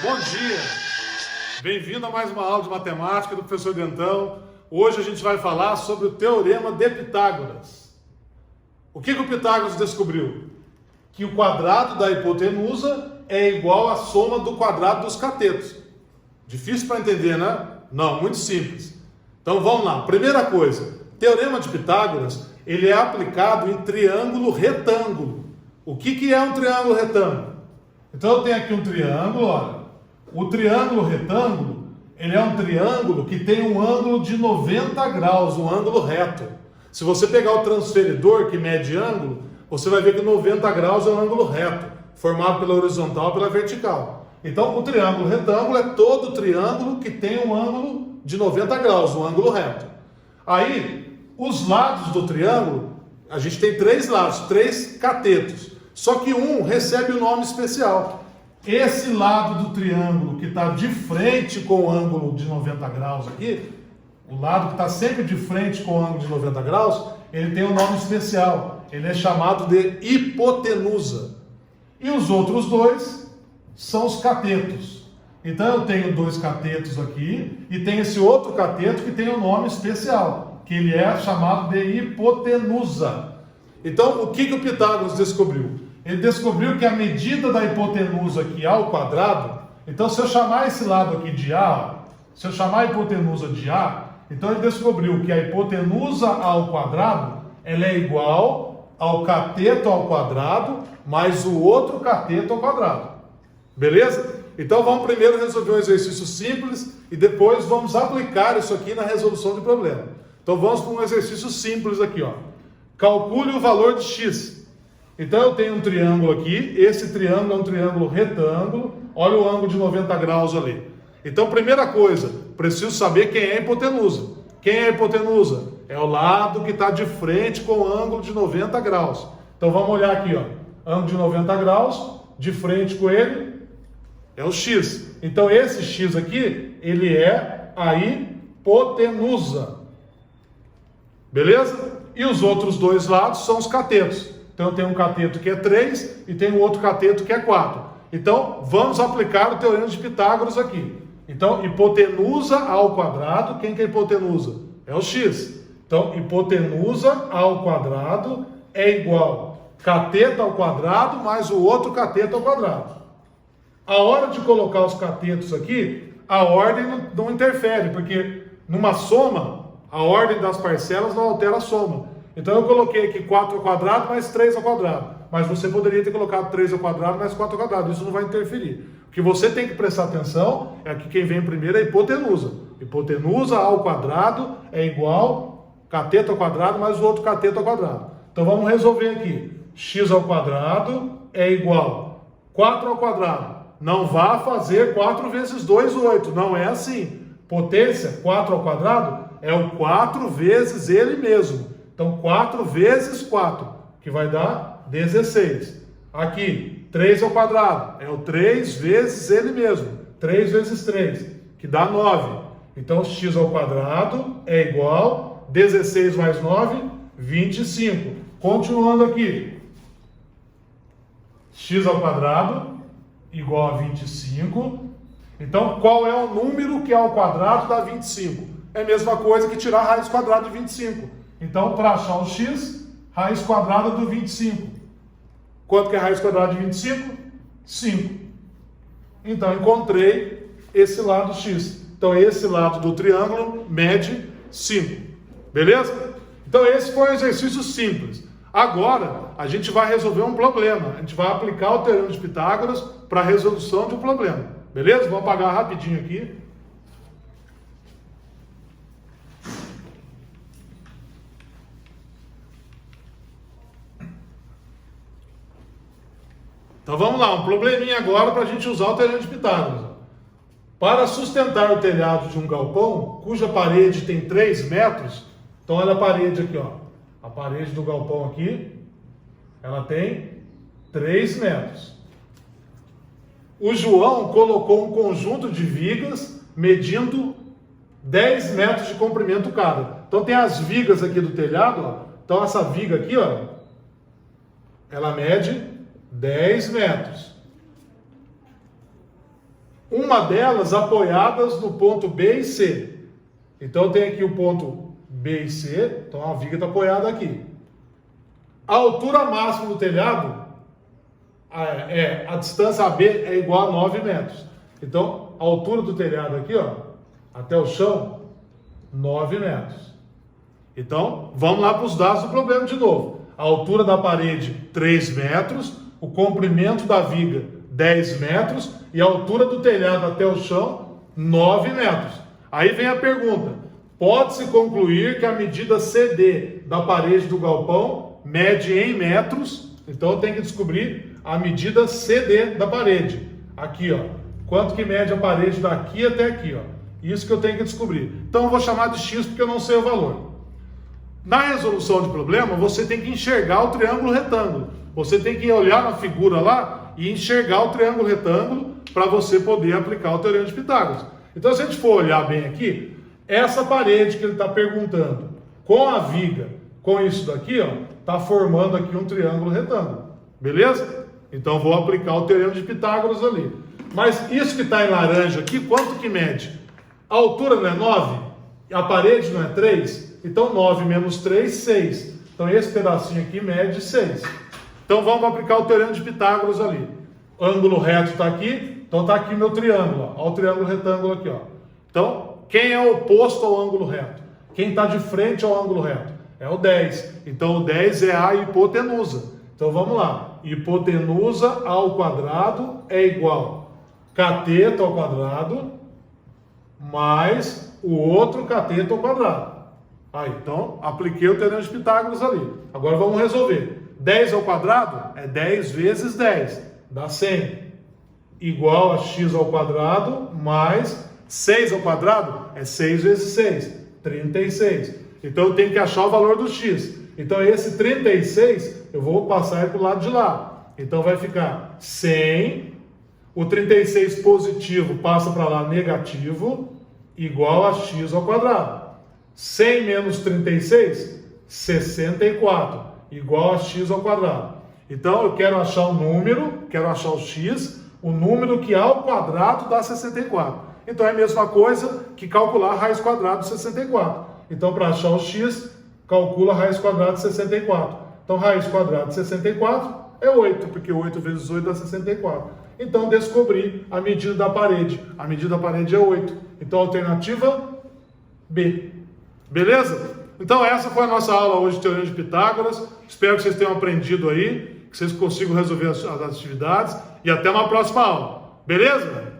Bom dia! Bem-vindo a mais uma aula de matemática do professor Dentão. Hoje a gente vai falar sobre o Teorema de Pitágoras. O que o Pitágoras descobriu? Que o quadrado da hipotenusa é igual à soma do quadrado dos catetos. Difícil para entender, né? Não, muito simples. Então vamos lá. Primeira coisa, Teorema de Pitágoras, ele é aplicado em triângulo retângulo. O que é um triângulo retângulo? Então eu tenho aqui um triângulo, olha. O triângulo retângulo, ele é um triângulo que tem um ângulo de 90 graus, um ângulo reto. Se você pegar o transferidor que mede ângulo, você vai ver que 90 graus é um ângulo reto, formado pela horizontal e pela vertical. Então o triângulo retângulo é todo triângulo que tem um ângulo de 90 graus, um ângulo reto. Aí, os lados do triângulo, a gente tem três lados, três catetos. Só que um recebe um nome especial. Esse lado do triângulo que está de frente com o ângulo de 90 graus aqui, o lado que está sempre de frente com o ângulo de 90 graus, ele tem um nome especial. Ele é chamado de hipotenusa. E os outros dois são os catetos. Então eu tenho dois catetos aqui e tem esse outro cateto que tem um nome especial, que ele é chamado de hipotenusa. Então o que o Pitágoras descobriu? Ele descobriu que a medida da hipotenusa aqui ao quadrado, então se eu chamar esse lado aqui de A, se eu chamar a hipotenusa de A, então ele descobriu que a hipotenusa ao quadrado, ela é igual ao cateto ao quadrado, mais o outro cateto ao quadrado. Beleza? Então vamos primeiro resolver um exercício simples e depois vamos aplicar isso aqui na resolução de problema. Então vamos para um exercício simples aqui, ó. Calcule o valor de x. Então eu tenho um triângulo aqui, esse triângulo é um triângulo retângulo, olha o ângulo de 90 graus ali. Então primeira coisa, preciso saber quem é a hipotenusa. Quem é a hipotenusa? É o lado que está de frente com o ângulo de 90 graus. Então vamos olhar aqui, ó, ângulo de 90 graus, de frente com ele, é o x. Então esse x aqui, ele é a hipotenusa. Beleza? E os outros dois lados são os catetos. Então, eu tenho um cateto que é 3 e tenho outro cateto que é 4. Então, vamos aplicar o Teorema de Pitágoras aqui. Então, hipotenusa ao quadrado, quem que é hipotenusa? É o x. Então, hipotenusa ao quadrado é igual cateto ao quadrado mais o outro cateto ao quadrado. A hora de colocar os catetos aqui, a ordem não interfere, porque numa soma, a ordem das parcelas não altera a soma. Então eu coloquei aqui 4 ao quadrado mais 3 ao quadrado. Mas você poderia ter colocado 3 ao quadrado mais 4 ao quadrado. Isso não vai interferir. O que você tem que prestar atenção é que quem vem primeiro é a hipotenusa. Hipotenusa ao quadrado é igual cateto ao quadrado mais o outro cateto ao quadrado. Então vamos resolver aqui. X ao quadrado é igual 4 ao quadrado. Não vá fazer 4 vezes 2, 8. Não é assim. Potência, 4 ao quadrado, é o 4 vezes ele mesmo. Então, 4 vezes 4, que vai dar 16. Aqui, 3 ao quadrado, é o 3 vezes ele mesmo. 3 vezes 3, que dá 9. Então, x ao quadrado é igual 16 mais 9, 25. Continuando aqui. X ao quadrado igual a 25. Então, qual é o número que ao quadrado dá 25? É a mesma coisa que tirar a raiz quadrada de 25. Então, para achar o x, raiz quadrada do 25. Quanto que é a raiz quadrada de 25? 5. Então, encontrei esse lado x. Então, esse lado do triângulo mede 5. Beleza? Então, esse foi um exercício simples. Agora, a gente vai resolver um problema. A gente vai aplicar o Teorema de Pitágoras para a resolução de um problema. Beleza? Vou apagar rapidinho aqui. Então vamos lá, um probleminha agora para a gente usar o Teorema de Pitágoras. Para sustentar o telhado de um galpão, cuja parede tem 3 metros, então olha a parede aqui, ó. A parede do galpão aqui, ela tem 3 metros. O João colocou um conjunto de vigas medindo 10 metros de comprimento cada. Então tem as vigas aqui do telhado, ó. Então essa viga aqui, ó, ela mede 10 metros. uma delas apoiadas no ponto B e C. Então tem aqui o ponto B e C, então a viga está apoiada aqui. A altura máxima do telhado, a distância AB é igual a 9 metros. Então a altura do telhado aqui, ó, até o chão, 9 metros. Então vamos lá para os dados do problema de novo. A altura da parede, 3 metros, o comprimento da viga, 10 metros, e a altura do telhado até o chão, 9 metros. Aí vem a pergunta: pode-se concluir que a medida CD da parede do galpão mede em metros? Então eu tenho que descobrir a medida CD da parede. Aqui, ó. Quanto que mede a parede daqui até aqui, ó. Isso que eu tenho que descobrir. Então eu vou chamar de X porque eu não sei o valor. Na resolução de problema, você tem que enxergar o triângulo retângulo. Você tem que olhar na figura lá e enxergar o triângulo retângulo para você poder aplicar o teorema de Pitágoras. Então, se a gente for olhar bem aqui, essa parede que ele está perguntando, com a viga, com isso daqui, ó, está formando aqui um triângulo retângulo. Beleza? Então, vou aplicar o teorema de Pitágoras ali. Mas isso que está em laranja aqui, quanto que mede? A altura não é 9? A parede não é 3? Então, 9 menos 3, 6. Então, esse pedacinho aqui mede 6. Então, vamos aplicar o teorema de Pitágoras ali. O ângulo reto está aqui. Então, está aqui meu triângulo. Ó. Olha o triângulo retângulo aqui. Ó. Então, quem é oposto ao ângulo reto? Quem está de frente ao ângulo reto? É o 10. Então, o 10 é a hipotenusa. Então, vamos lá. Hipotenusa ao quadrado é igual cateto ao quadrado mais o outro cateto ao quadrado. Aí, então, apliquei o teorema de Pitágoras ali. Agora vamos resolver. 10 ao quadrado é 10 vezes 10, dá 100. Igual a x ao quadrado mais 6 ao quadrado é 6 vezes 6, 36. Então eu tenho que achar o valor do x. Então esse 36 eu vou passar ele para o lado de lá. Então vai ficar 100, o 36 positivo passa para lá negativo, igual a x ao quadrado. 100 menos 36, 64, igual a x ao quadrado. Então eu quero achar o número, quero achar o x, o número que ao quadrado dá 64. Então é a mesma coisa que calcular a raiz quadrada de 64. Então para achar o x, calcula a raiz quadrada de 64. Então raiz quadrada de 64 é 8, porque 8 vezes 8 dá 64. Então descobri a medida da parede. A medida da parede é 8. Então alternativa B. Beleza? Então essa foi a nossa aula hoje de teorema de Pitágoras. Espero que vocês tenham aprendido aí, que vocês consigam resolver as atividades e até uma próxima aula. Beleza?